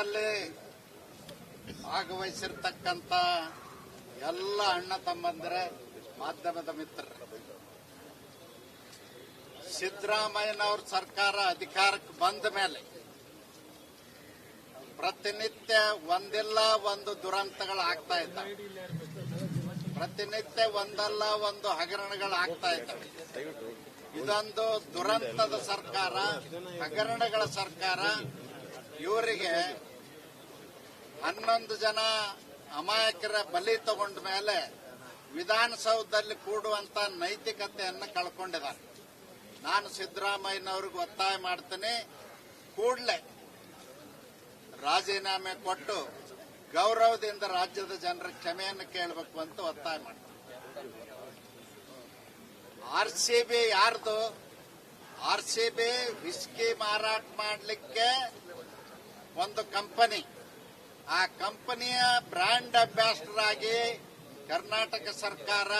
ಹೋರಾಟದಲ್ಲಿ ಭಾಗವಹಿಸಿರ್ತಕ್ಕಂಥ ಎಲ್ಲ ಅಣ್ಣ ತಮ್ಮಂದಿರೇ, ಮಾಧ್ಯಮದ ಮಿತ್ರರು, ಸಿದ್ದರಾಮಯ್ಯನವ್ರ ಸರ್ಕಾರ ಅಧಿಕಾರಕ್ಕೆ ಬಂದ ಮೇಲೆ ಪ್ರತಿನಿತ್ಯ ಒಂದಿಲ್ಲ ಒಂದು ದುರಂತಗಳು ಆಗ್ತಾ ಇದ್ದಾವೆ. ಪ್ರತಿನಿತ್ಯ ಒಂದಲ್ಲ ಒಂದು ಹಗರಣಗಳು ಆಗ್ತಾ ಇದ್ದಾವೆ. ಇದೊಂದು ದುರಂತದ ಸರ್ಕಾರ, ಹಗರಣಗಳ ಸರ್ಕಾರ. ಇವರಿಗೆ 11 ಜನ ಅಮಾಯಕರ ಬಲಿ ತಗೊಂಡ ಮೇಲೆ ವಿಧಾನಸೌಧದಲ್ಲಿ ಕೂಡುವಂತ ನೈತಿಕತೆಯನ್ನು ಕಳ್ಕೊಂಡಿದ್ದಾರೆ. ನಾನು ಸಿದ್ದರಾಮಯ್ಯನವ್ರಿಗೆ ಒತ್ತಾಯ ಮಾಡ್ತೇನೆ, ಕೂಡಲೇ ರಾಜೀನಾಮೆ ಕೊಟ್ಟು ಗೌರವದಿಂದ ರಾಜ್ಯದ ಜನರ ಕ್ಷಮೆಯನ್ನು ಕೇಳಬೇಕು ಅಂತ ಒತ್ತಾಯ ಮಾಡ್ತೀನಿ. ಆರ್ಸಿಬಿ ಯಾರ್ದು? ಆರ್ಸಿಬಿ ವಿಸ್ಕಿ ಮಾರಾಟ ಮಾಡಲಿಕ್ಕೆ ಒಂದು ಕಂಪನಿ. ಆ ಕಂಪನಿಯ ಬ್ರ್ಯಾಂಡ್ ಅಂಬಾಸಿಡರ್ ಆಗಿ ಕರ್ನಾಟಕ ಸರ್ಕಾರ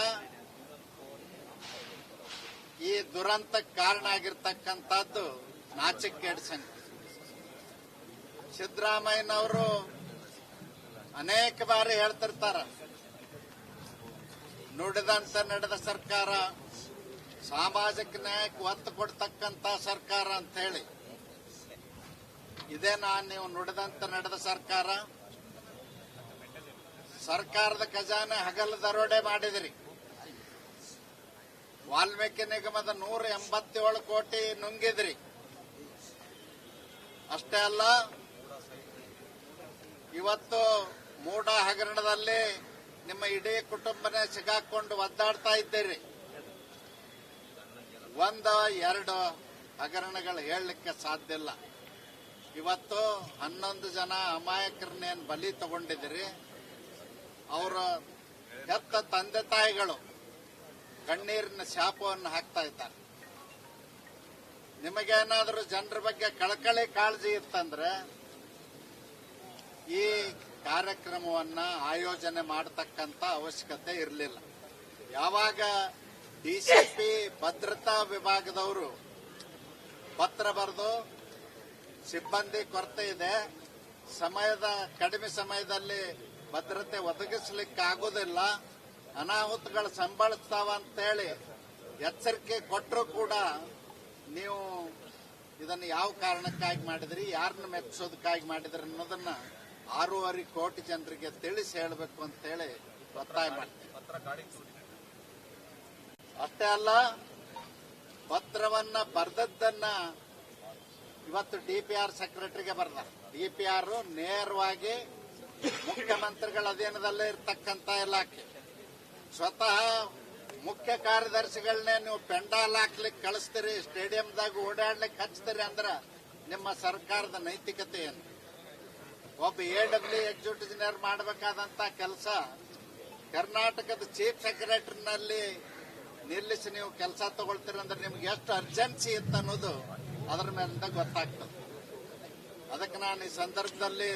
ಈ ದುರಂತಕ್ಕೆ ಕಾರಣ ಆಗಿರ್ತಕ್ಕಂಥದ್ದು ನಾಚಿಕೆಗೇಡು ಸಂಗತಿ. ಸಿದ್ದರಾಮಯ್ಯನವರು ಅನೇಕ ಬಾರಿ ಹೇಳ್ತಿರ್ತಾರ, ನುಡಿದಂತೆ ನಡೆದ ಸರ್ಕಾರ, ಸಾಮಾಜಿಕ ನ್ಯಾಯಕ್ಕೆ ಒತ್ತು ಕೊಡ್ತಕ್ಕಂಥ ಸರ್ಕಾರ ಅಂತ ಹೇಳಿ. ಇದೇನಾ ನೀವು ನುಡಿದಂತೆ ನಡೆದ ಸರ್ಕಾರ? ಸರ್ಕಾರದ ಖಜಾನೆ ಹಗಲು ದರೋಡೆ ಮಾಡಿದಿರಿ. ವಾಲ್ಮೀಕಿ ನಿಗಮದ 187 ಕೋಟಿ ನುಂಗಿದ್ರಿ. ಅಷ್ಟೇ ಅಲ್ಲ, ಇವತ್ತು ಮೂಡ ಹಗರಣದಲ್ಲಿ ನಿಮ್ಮ ಇಡೀ ಕುಟುಂಬನೇ ಸಿಗಾಕೊಂಡು ಒದ್ದಾಡ್ತಾ ಇದ್ದೀರಿ. 1-2 ಹಗರಣಗಳು ಹೇಳಲಿಕ್ಕೆ ಸಾಧ್ಯ ಇಲ್ಲ. ಇವತ್ತು 11 ಜನ ಅಮಾಯಕರನ್ನೇನು ಬಲಿ ತಗೊಂಡಿದ್ದೀರಿ. ಅವರ ಹೆತ್ತ ತಂದೆ ತಾಯಿಗಳು ಕಣ್ಣೀರಿನ ಶಾಪವನ್ನು ಹಾಕ್ತಾ ಇದ್ದಾರೆ. ನಿಮಗೇನಾದರೂ ಜನರ ಬಗ್ಗೆ ಕಳಕಳಿ ಕಾಳಜಿ ಇತ್ತಂದ್ರೆ ಈ ಕಾರ್ಯಕ್ರಮವನ್ನ ಆಯೋಜನೆ ಮಾಡತಕ್ಕಂತ ಅವಶ್ಯಕತೆ ಇರಲಿಲ್ಲ. ಯಾವಾಗ ಡಿಸಿಪಿ ಭದ್ರತಾ ವಿಭಾಗದವರು ಪತ್ರ ಬರೆದು ಸಿಬ್ಬಂದಿ ಕೊರತೆ ಇದೆ, ಕಡಿಮೆ ಸಮಯದಲ್ಲಿ ಭದ್ರತೆ ಒದಗಿಸಲಿಕ್ಕೆ ಆಗೋದಿಲ್ಲ, ಅನಾಹುತಗಳು ಸಂಭವಿಸ್ತಾವ ಅಂತೇಳಿ ಎಚ್ಚರಿಕೆ ಕೊಟ್ಟರು ಕೂಡ ನೀವು ಇದನ್ನು ಯಾವ ಕಾರಣಕ್ಕಾಗಿ ಮಾಡಿದ್ರಿ, ಯಾರನ್ನ ಮೆಚ್ಚಿಸೋದಕ್ಕಾಗಿ ಮಾಡಿದ್ರಿ ಅನ್ನೋದನ್ನ 6.5 ಕೋಟಿ ಜನರಿಗೆ ತಿಳಿಸಿ ಹೇಳಬೇಕು ಅಂತ ಹೇಳಿ ಒತ್ತಾಯ ಮಾಡ್ತೀವಿ. ಅಷ್ಟೇ ಅಲ್ಲ, ಪತ್ರವನ್ನ ಬರೆದದ್ದನ್ನ ಇವತ್ತು ಡಿಪಿಆರ್ ಸೆಕ್ರೆಟರಿಗೆ ಬರೆದ. ಡಿಪಿಆರ್ ನೇರವಾಗಿ ಮುಖ್ಯಮಂತ್ರಿಗಳ ಅಧೀನದಲ್ಲೇ ಇರತಕ್ಕಂತ ಇಲಾಖೆ. ಸ್ವತಃ ಮುಖ್ಯ ಕಾರ್ಯದರ್ಶಿಗಳನ್ನೇ ನೀವು ಪೆಂಡಾಲ್ ಹಾಕ್ಲಿಕ್ಕೆ ಕಳಿಸ್ತೀರಿ, ಸ್ಟೇಡಿಯಂದಾಗ ಓಡಾಡ್ಲಿಕ್ಕೆ ಹಚ್ತೀರಿ ಅಂದ್ರೆ ನಿಮ್ಮ ಸರ್ಕಾರದ ನೈತಿಕತೆ ಏನು? ಒಬ್ಬ AW ಎಕ್ಸಿಕ್ಯೂಟಿವ್ ಇಂಜಿನಿಯರ್ ಮಾಡಬೇಕಾದಂತ ಕೆಲಸ ಕರ್ನಾಟಕದ ಚೀಫ್ ಸೆಕ್ರೆಟರಿನಲ್ಲಿ ನಿಲ್ಲಿಸಿ ನೀವು ಕೆಲಸ ತಗೊಳ್ತೀರಿ ಅಂದ್ರೆ ನಿಮ್ಗೆ ಎಷ್ಟು ಅರ್ಜೆನ್ಸಿ ಇತ್ತು ಅನ್ನೋದು ಅದರ ಮೇಲಿಂದ ಗೊತ್ತಾಗ್ತದೆ. ಅದಕ್ಕೆ ನಾನು ಈ ಸಂದರ್ಭದಲ್ಲಿ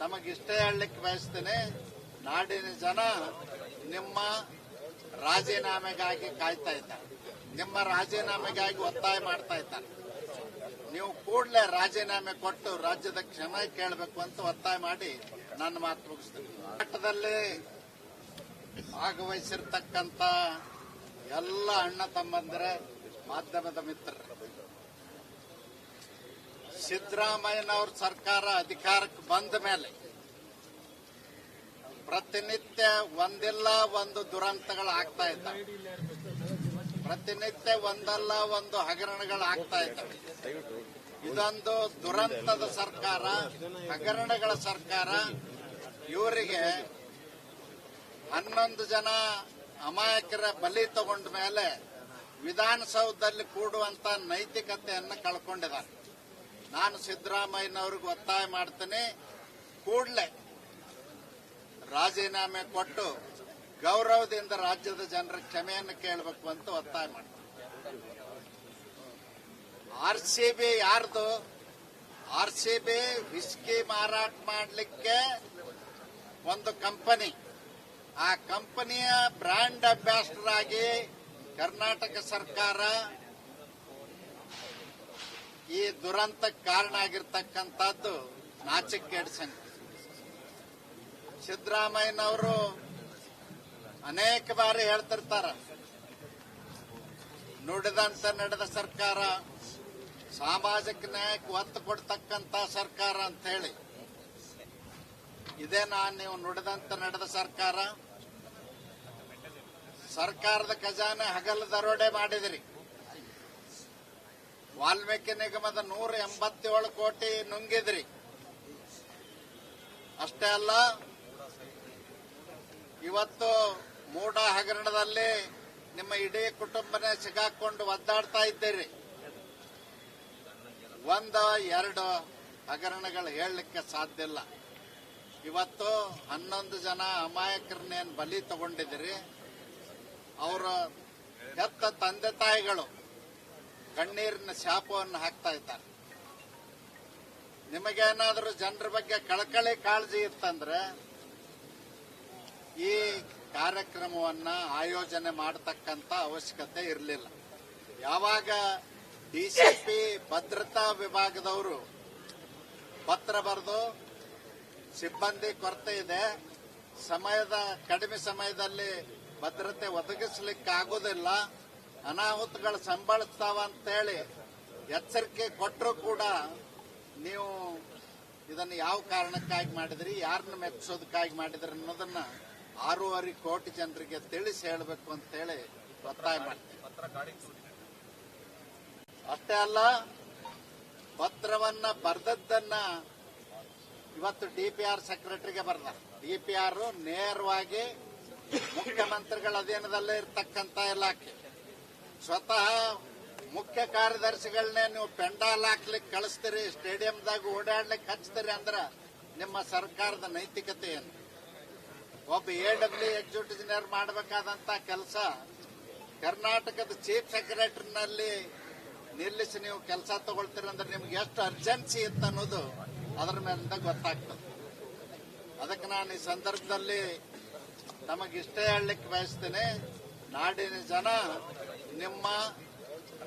ನಮಗಿಷ್ಟೇ ಹೇಳಲಿಕ್ಕೆ ಬಯಸ್ತೇನೆ, ನಾಡಿನ ಜನ ನಿಮ್ಮ ರಾಜೀನಾಮೆಗಾಗಿ ಕಾಯ್ತಾ ಇದ್ದಾರೆ, ನಿಮ್ಮ ರಾಜೀನಾಮೆಗಾಗಿ ಒತ್ತಾಯ ಮಾಡ್ತಾ ಇದ್ದಾರೆ. ನೀವು ಕೂಡಲೇ ರಾಜೀನಾಮೆ ಕೊಟ್ಟು ರಾಜ್ಯದ ಕ್ಷಮೆ ಕೇಳಬೇಕು ಅಂತ ಒತ್ತಾಯ ಮಾಡಿ ನನ್ನ ಮಾತು ಮುಗಿಸ್ತೇನೆ. ಹೋರಾಟದಲ್ಲಿ ಭಾಗವಹಿಸಿರ್ತಕ್ಕಂಥ ಎಲ್ಲ ಅಣ್ಣ ತಮ್ಮಂದಿರೇ, ಮಾಧ್ಯಮದ ಮಿತ್ರರು, ಸಿದ್ದರಾಮಯ್ಯನವ್ರ ಸರ್ಕಾರ ಅಧಿಕಾರಕ್ಕೆ ಬಂದ ಮೇಲೆ ಪ್ರತಿನಿತ್ಯ ಒಂದಿಲ್ಲ ಒಂದು ದುರಂತಗಳು ಆಗ್ತಾ ಇದ್ದಾವೆ. ಪ್ರತಿನಿತ್ಯ ಒಂದಲ್ಲ ಒಂದು ಹಗರಣಗಳು ಆಗ್ತಾ ಇದ್ದಾವೆ. ಇದೊಂದು ದುರಂತದ ಸರ್ಕಾರ, ಹಗರಣಗಳ ಸರ್ಕಾರ. ಇವರಿಗೆ 11 ಜನ ಅಮಾಯಕರ ಬಲಿ ತಗೊಂಡ ಮೇಲೆ ವಿಧಾನಸೌಧದಲ್ಲಿ ಕೂಡುವಂತ ನೈತಿಕತೆಯನ್ನು ಕಳ್ಕೊಂಡಿದ್ದಾರೆ. ನಾನು ಸಿದ್ದರಾಮಯ್ಯನವ್ರಿಗೆ ಒತ್ತಾಯ ಮಾಡ್ತೇನೆ, ಕೂಡಲೇ ರಾಜೀನಾಮೆ ಕೊಟ್ಟು ಗೌರವದಿಂದ ರಾಜ್ಯದ ಜನರ ಕ್ಷಮೆಯನ್ನು ಕೇಳಬೇಕು ಅಂತ ಒತ್ತಾಯ ಮಾಡ್ತೀನಿ. ಆರ್ಸಿಬಿ ಯಾರ್ದು? ಆರ್ಸಿಬಿ ವಿಸ್ಕಿ ಮಾರಾಟ ಮಾಡಲಿಕ್ಕೆ ಒಂದು ಕಂಪನಿ. ಆ ಕಂಪನಿಯ ಬ್ರ್ಯಾಂಡ್ ಅಂಬಾಸಿಡರ್ ಆಗಿ ಕರ್ನಾಟಕ ಸರ್ಕಾರ ಈ ದುರಂತಕ್ಕೆ ಕಾರಣ ಆಗಿರ್ತಕ್ಕಂಥದ್ದು ನಾಚಿಕೆಗೇಡು ಸಂಗತಿ. ಸಿದ್ದರಾಮಯ್ಯನವರು ಅನೇಕ ಬಾರಿ ಹೇಳ್ತಿರ್ತಾರ, ನುಡಿದಂತೆ ನಡೆದ ಸರ್ಕಾರ, ಸಾಮಾಜಿಕ ನ್ಯಾಯಕ್ಕೆ ಒತ್ತು ಕೊಡ್ತಕ್ಕಂತ ಸರ್ಕಾರ ಅಂತ ಹೇಳಿ. ಇದೇನಾ ನೀವು ನುಡಿದಂತೆ ನಡೆದ ಸರ್ಕಾರ? ಸರ್ಕಾರದ ಖಜಾನೆ ಹಗಲು ದರೋಡೆ ಮಾಡಿದಿರಿ. ವಾಲ್ಮೀಕಿ ನಿಗಮದ 187 ಕೋಟಿ ನುಂಗಿದ್ರಿ. ಅಷ್ಟೇ ಅಲ್ಲ, ಇವತ್ತು ಮೂಡ ಹಗರಣದಲ್ಲಿ ನಿಮ್ಮ ಇಡೀ ಕುಟುಂಬನೇ ಸಿಗಾಕೊಂಡು ಒದ್ದಾಡ್ತಾ ಇದ್ದೀರಿ. 1-2 ಹಗರಣಗಳು ಹೇಳಲಿಕ್ಕೆ ಸಾಧ್ಯ ಇಲ್ಲ. ಇವತ್ತು 11 ಜನ ಅಮಾಯಕರನ್ನೇನು ಬಲಿ ತಗೊಂಡಿದ್ದೀರಿ. ಅವರ ಹೆತ್ತ ತಂದೆ ತಾಯಿಗಳು ಕಣ್ಣೀರಿನ ಶಾಪವನ್ನು ಹಾಕ್ತಾ ಇದ್ದಾರೆ. ನಿಮಗೇನಾದರೂ ಜನರ ಬಗ್ಗೆ ಕಳಕಳಿ ಕಾಳಜಿ ಇತ್ತಂದ್ರೆ ಈ ಕಾರ್ಯಕ್ರಮವನ್ನ ಆಯೋಜನೆ ಮಾಡತಕ್ಕಂತ ಅವಶ್ಯಕತೆ ಇರಲಿಲ್ಲ. ಯಾವಾಗ ಡಿಸಿಪಿ ಭದ್ರತಾ ವಿಭಾಗದವರು ಪತ್ರ ಬರೆದು ಸಿಬ್ಬಂದಿ ಕೊರತೆ ಇದೆ, ಕಡಿಮೆ ಸಮಯದಲ್ಲಿ ಭದ್ರತೆ ಒದಗಿಸಲಿಕ್ಕೆ ಆಗೋದಿಲ್ಲ, ಅನಾಹುತಗಳು ಸಂಭವಿಸ್ತಾವ ಅಂತೇಳಿ ಎಚ್ಚರಿಕೆ ಕೊಟ್ಟರು ಕೂಡ ನೀವು ಇದನ್ನು ಯಾವ ಕಾರಣಕ್ಕಾಗಿ ಮಾಡಿದ್ರಿ, ಯಾರನ್ನ ಮೆಚ್ಚಿಸೋದಕ್ಕಾಗಿ ಮಾಡಿದ್ರಿ ಅನ್ನೋದನ್ನ 6.5 ಕೋಟಿ ಜನರಿಗೆ ತಿಳಿಸಿ ಹೇಳಬೇಕು ಅಂತೇಳಿ ಒತ್ತಾಯ ಮಾಡ್ತೀವಿ. ಅಷ್ಟೇ ಅಲ್ಲ, ಪತ್ರವನ್ನ ಬರೆದದ್ದನ್ನ ಇವತ್ತು ಡಿಪಿಆರ್ ಸೆಕ್ರೆಟರಿಗೆ ಬರೆದ. ಡಿಪಿಆರ್ ನೇರವಾಗಿ ಮುಖ್ಯಮಂತ್ರಿಗಳ ಅಧೀನದಲ್ಲೇ ಇರ್ತಕ್ಕಂತ ಇಲಾಖೆ. ಸ್ವತಃ ಮುಖ್ಯ ಕಾರ್ಯದರ್ಶಿಗಳನ್ನೇ ನೀವು ಪೆಂಡಾಲ್ ಹಾಕ್ಲಿಕ್ಕೆ ಕಳಿಸ್ತೀರಿ, ಸ್ಟೇಡಿಯಂದಾಗ ಓಡಾಡ್ಲಿಕ್ಕೆ ಹಚ್ತೀರಿ ಅಂದ್ರೆ ನಿಮ್ಮ ಸರ್ಕಾರದ ನೈತಿಕತೆ ಏನು? ಒಬ್ಬ AW ಎಕ್ಸಿಕ್ಯೂಟಿವ್ ಇಂಜಿನಿಯರ್ ಮಾಡಬೇಕಾದಂತ ಕೆಲಸ ಕರ್ನಾಟಕದ ಚೀಫ್ ಸೆಕ್ರೆಟರಿನಲ್ಲಿ ನಿಲ್ಲಿಸಿ ನೀವು ಕೆಲಸ ತಗೊಳ್ತೀರಿ ಅಂದ್ರೆ ನಿಮ್ಗೆ ಎಷ್ಟು ಅರ್ಜೆನ್ಸಿ ಇತ್ತು ಅನ್ನೋದು ಅದರ ಮೇಲಿಂದ ಗೊತ್ತಾಗ್ತದೆ. ಅದಕ್ಕೆ ನಾನು ಈ ಸಂದರ್ಭದಲ್ಲಿ ತಮಗಿಷ್ಟೇ ಹೇಳಲಿಕ್ಕೆ ಬಯಸ್ತೇನೆ, ನಾಡಿನ ಜನ ನಿಮ್ಮ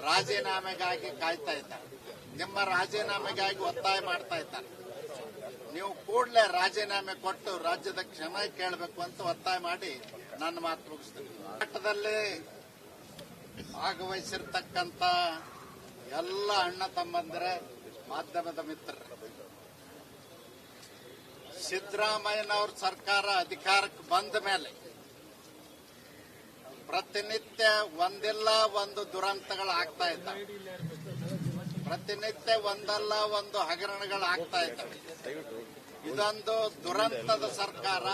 ರಾಜೀನಾಮೆಗಾಗಿ ಕಾಯ್ತಾ ಇದ್ದಾರೆ, ನಿಮ್ಮ ರಾಜೀನಾಮೆಗಾಗಿ ಒತ್ತಾಯ ಮಾಡ್ತಾ ಇದ್ದಾರೆ. ನೀವು ಕೂಡಲೇ ರಾಜೀನಾಮೆ ಕೊಟ್ಟು ರಾಜ್ಯದ ಕ್ಷಮೆ ಕೇಳಬೇಕು ಅಂತ ಒತ್ತಾಯ ಮಾಡಿ ನನ್ನ ಮಾತು ಮುಗಿಸ್ತೇನೆ. ಹೋರಾಟದಲ್ಲಿ ಭಾಗವಹಿಸಿರ್ತಕ್ಕಂಥ ಎಲ್ಲ ಅಣ್ಣ ತಮ್ಮಂದಿರೇ, ಮಾಧ್ಯಮದ ಮಿತ್ರರು, ಸಿದ್ದರಾಮಯ್ಯನವ್ರ ಸರ್ಕಾರ ಅಧಿಕಾರಕ್ಕೆ ಬಂದ ಮೇಲೆ ಪ್ರತಿನಿತ್ಯ ಒಂದಿಲ್ಲ ಒಂದು ದುರಂತಗಳು ಆಗ್ತಾ ಇದ್ದಾವೆ. ಪ್ರತಿನಿತ್ಯ ಒಂದಲ್ಲ ಒಂದು ಹಗರಣಗಳು ಆಗ್ತಾ ಇದ್ದಾವೆ. ಇದೊಂದು ದುರಂತದ ಸರ್ಕಾರ,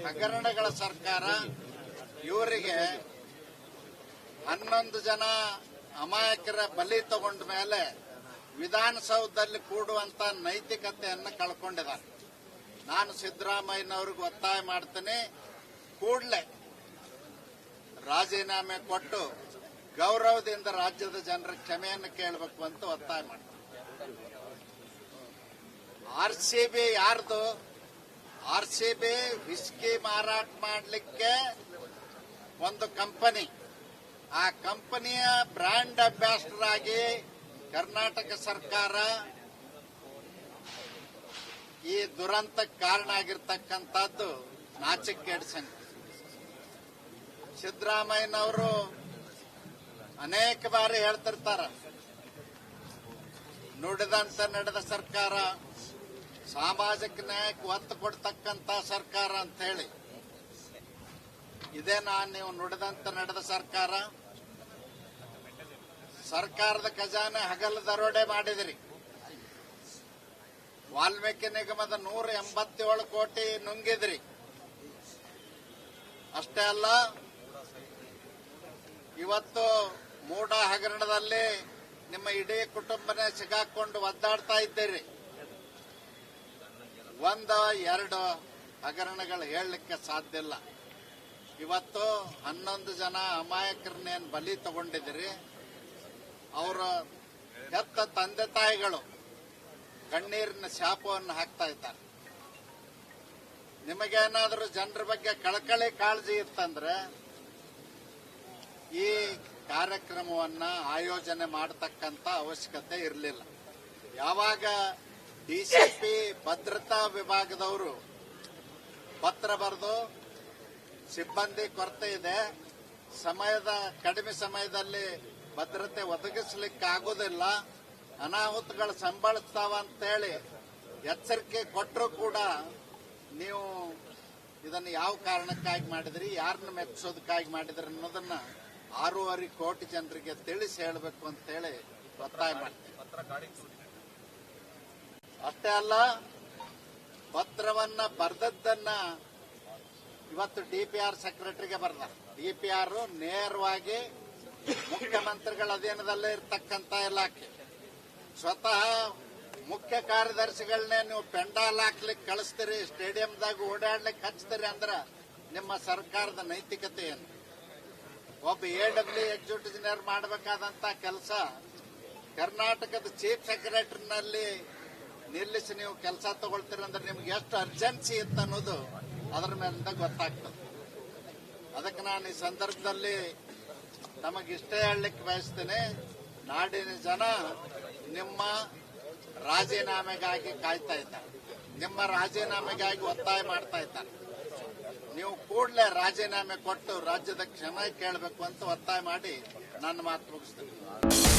ಹಗರಣಗಳ ಸರ್ಕಾರ. ಇವರಿಗೆ 11 ಜನ ಅಮಾಯಕರ ಬಲಿ ತಗೊಂಡ ಮೇಲೆ ವಿಧಾನಸೌಧದಲ್ಲಿ ಕೂಡುವಂತ ನೈತಿಕತೆಯನ್ನು ಕಳ್ಕೊಂಡಿದ್ದಾರೆ. ನಾನು ಸಿದ್ದರಾಮಯ್ಯನವ್ರಿಗೆ ಒತ್ತಾಯ ಮಾಡ್ತೇನೆ, ಕೂಡಲೇ ರಾಜೀನಾಮೆ ಕೊಟ್ಟು ಗೌರವದಿಂದ ರಾಜ್ಯದ ಜನರ ಕ್ಷಮೆಯನ್ನು ಕೇಳಬೇಕು ಅಂತ ಒತ್ತಾಯ ಮಾಡ್ತೀನಿ. RCB ಯಾರ್ದು? RCB ವಿಸ್ಕಿ ಮಾರಾಟ ಮಾಡಲಿಕ್ಕೆ ಒಂದು ಕಂಪನಿ. ಆ ಕಂಪನಿಯ ಬ್ರ್ಯಾಂಡ್ ಅಂಬಾಸಿಡರ್ ಆಗಿ ಕರ್ನಾಟಕ ಸರ್ಕಾರ ಈ ದುರಂತಕ್ಕೆ ಕಾರಣ ಆಗಿರ್ತಕ್ಕಂಥದ್ದು ನಾಚಿಕೆಗೇಡು ಸಂಗತಿ. ಸಿದ್ದರಾಮಯ್ಯನವರು ಅನೇಕ ಬಾರಿ ಹೇಳ್ತಿರ್ತಾರ, ನುಡಿದಂತೆ ನಡೆದ ಸರ್ಕಾರ, ಸಾಮಾಜಿಕ ನ್ಯಾಯಕ್ಕೆ ಒತ್ತು ಕೊಡ್ತಕ್ಕಂತ ಸರ್ಕಾರ ಅಂತ ಹೇಳಿ. ಇದೇನಾ ನೀವು ನುಡಿದಂತೆ ನಡೆದ ಸರ್ಕಾರ? ಸರ್ಕಾರದ ಖಜಾನೆ ಹಗಲು ದರೋಡೆ ಮಾಡಿದಿರಿ. ವಾಲ್ಮೀಕಿ ನಿಗಮದ 187 ಕೋಟಿ ನುಂಗಿದ್ರಿ. ಅಷ್ಟೇ ಅಲ್ಲ, ಇವತ್ತು ಮೂಡ ಹಗರಣದಲ್ಲಿ ನಿಮ್ಮ ಇಡೀ ಕುಟುಂಬನೇ ಸಿಗಾಕೊಂಡು ಒದ್ದಾಡ್ತಾ ಇದ್ದೀರಿ. 1-2 ಹಗರಣಗಳು ಹೇಳಲಿಕ್ಕೆ ಸಾಧ್ಯ ಇಲ್ಲ. ಇವತ್ತು 11 ಜನ ಅಮಾಯಕರನ್ನೇನು ಬಲಿ ತಗೊಂಡಿದ್ದೀರಿ. ಅವರ ಹೆತ್ತ ತಂದೆ ತಾಯಿಗಳು ಕಣ್ಣೀರಿನ ಶಾಪವನ್ನು ಹಾಕ್ತಾ ಇದ್ದಾರೆ. ನಿಮಗೇನಾದರೂ ಜನರ ಬಗ್ಗೆ ಕಳಕಳಿ ಕಾಳಜಿ ಇತ್ತಂದ್ರೆ ಈ ಕಾರ್ಯಕ್ರಮವನ್ನ ಆಯೋಜನೆ ಮಾಡತಕ್ಕಂತ ಅವಶ್ಯಕತೆ ಇರಲಿಲ್ಲ. ಯಾವಾಗ ಡಿಸಿಪಿ ಭದ್ರತಾ ವಿಭಾಗದವರು ಪತ್ರ ಬರೆದು ಸಿಬ್ಬಂದಿ ಕೊರತೆ ಇದೆ, ಕಡಿಮೆ ಸಮಯದಲ್ಲಿ ಭದ್ರತೆ ಒದಗಿಸಲಿಕ್ಕೆ ಆಗೋದಿಲ್ಲ, ಅನಾಹುತಗಳು ಸಂಭವಿಸ್ತಾವ ಅಂತೇಳಿ ಎಚ್ಚರಿಕೆ ಕೊಟ್ಟರು ಕೂಡ ನೀವು ಇದನ್ನು ಯಾವ ಕಾರಣಕ್ಕಾಗಿ ಮಾಡಿದ್ರಿ, ಯಾರನ್ನ ಮೆಚ್ಚಿಸೋದಕ್ಕಾಗಿ ಮಾಡಿದ್ರಿ ಅನ್ನೋದನ್ನ 6.5 ಕೋಟಿ ಜನರಿಗೆ ತಿಳಿಸಿ ಹೇಳಬೇಕು ಅಂತೇಳಿ ಒತ್ತಾಯ ಮಾಡ್ತೀವಿ. ಅಷ್ಟೇ ಅಲ್ಲ, ಪತ್ರವನ್ನ ಬರೆದದ್ದನ್ನ ಇವತ್ತು ಡಿಪಿಆರ್ ಸೆಕ್ರೆಟರಿಗೆ ಬರೆದ. ಡಿಪಿಆರ್ ನೇರವಾಗಿ ಮುಖ್ಯಮಂತ್ರಿಗಳ ಅಧೀನದಲ್ಲೇ ಇರ್ತಕ್ಕಂಥ ಇಲಾಖೆ. ಸ್ವತಃ ಮುಖ್ಯ ಕಾರ್ಯದರ್ಶಿಗಳನ್ನೇ ನೀವು ಪೆಂಡಾಲ್ ಹಾಕ್ಲಿಕ್ಕೆ ಕಳಿಸ್ತೀರಿ, ಸ್ಟೇಡಿಯಂದಾಗ ಓಡಾಡ್ಲಿಕ್ಕೆ ಹಚ್ತೀರಿ ಅಂದ್ರೆ ನಿಮ್ಮ ಸರ್ಕಾರದ ನೈತಿಕತೆ ಏನು? ಒಬ್ಬ AW ಎಕ್ಸಿಕ್ಯೂಟಿವ್ ಇಂಜಿನಿಯರ್ ಮಾಡಬೇಕಾದಂತ ಕೆಲಸ ಕರ್ನಾಟಕದ ಚೀಫ್ ಸೆಕ್ರೆಟರಿನಲ್ಲಿ ನಿಲ್ಲಿಸಿ ನೀವು ಕೆಲಸ ತಗೊಳ್ತೀರಿ ಅಂದ್ರೆ ನಿಮ್ಗೆ ಎಷ್ಟು ಅರ್ಜೆನ್ಸಿ ಇತ್ತು ಅನ್ನೋದು ಅದರ ಮೇಲಿಂದ ಗೊತ್ತಾಗ್ತದೆ. ಅದಕ್ಕೆ ನಾನು ಈ ಸಂದರ್ಭದಲ್ಲಿ ನಮಗಿಷ್ಟೇ ಹೇಳಲಿಕ್ಕೆ ಬಯಸ್ತೇನೆ, ನಾಡಿನ ಜನ ನಿಮ್ಮ ರಾಜೀನಾಮೆಗಾಗಿ ಕಾಯ್ತಾ ಇದ್ದಾರೆ, ನಿಮ್ಮ ರಾಜೀನಾಮೆಗಾಗಿ ಒತ್ತಾಯ ಮಾಡ್ತಾ ಇದ್ದಾರೆ. ನೀವು ಕೂಡಲೇ ರಾಜೀನಾಮೆ ಕೊಟ್ಟು ರಾಜ್ಯದ ಕ್ಷಮೆ ಕೇಳಬೇಕು ಅಂತ ಒತ್ತಾಯ ಮಾಡಿ ನನ್ನ ಮಾತು ಮುಗಿಸ್ತೇನೆ.